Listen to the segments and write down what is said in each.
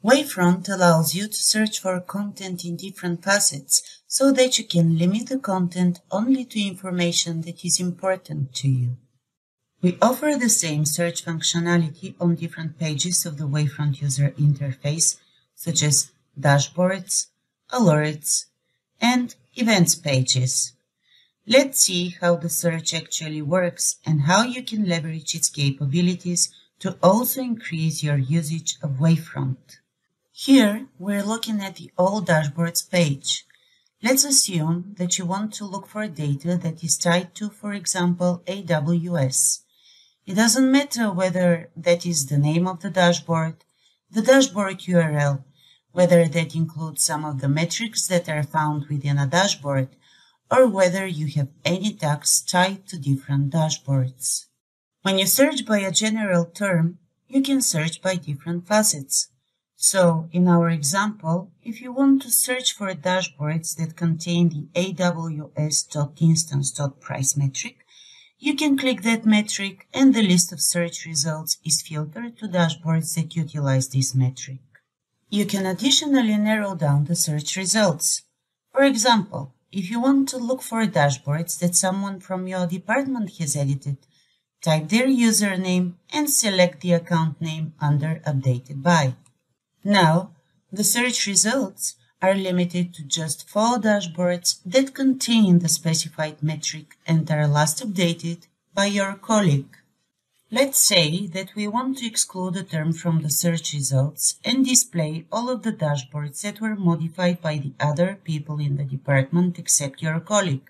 Wavefront allows you to search for content in different facets so that you can limit the content only to information that is important to you. We offer the same search functionality on different pages of the Wavefront user interface, such as dashboards, alerts, and events pages. Let's see how the search actually works and how you can leverage its capabilities to also increase your usage of Wavefront. Here, we're looking at the All Dashboards page. Let's assume that you want to look for data that is tied to, for example, AWS. It doesn't matter whether that is the name of the dashboard URL, whether that includes some of the metrics that are found within a dashboard, or whether you have any tags tied to different dashboards. When you search by a general term, you can search by different facets. So, in our example, if you want to search for dashboards that contain the aws.instance.price metric, you can click that metric and the list of search results is filtered to dashboards that utilize this metric. You can additionally narrow down the search results. For example, if you want to look for dashboards that someone from your department has edited, type their username and select the account name under Updated By. Now, the search results are limited to just 4 dashboards that contain the specified metric and are last updated by your colleague. Let's say that we want to exclude a term from the search results and display all of the dashboards that were modified by the other people in the department except your colleague.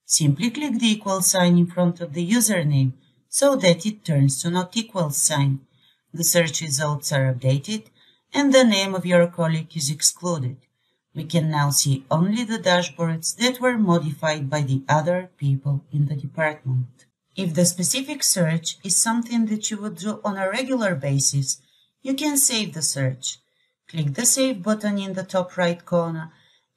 Simply click the equal sign in front of the username so that it turns to not equal sign. The search results are updated and the name of your colleague is excluded. We can now see only the dashboards that were modified by the other people in the department. If the specific search is something that you would do on a regular basis, you can save the search. Click the Save button in the top right corner,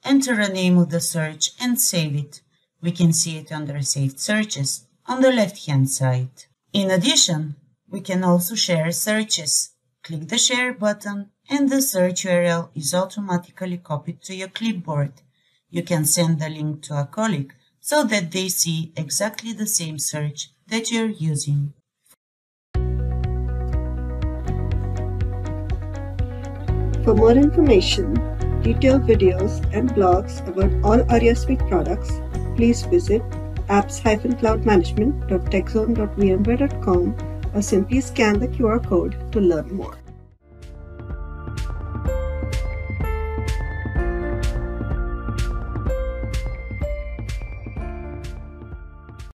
enter a name of the search and save it. We can see it under Saved Searches on the left-hand side. In addition, we can also share searches. Click the Share button and the search URL is automatically copied to your clipboard. You can send the link to a colleague so that they see exactly the same search that you're using. For more information, detailed videos and blogs about all Aria Suite products, please visit apps-cloudmanagement.techzone.vmware.com or simply scan the QR code to learn more.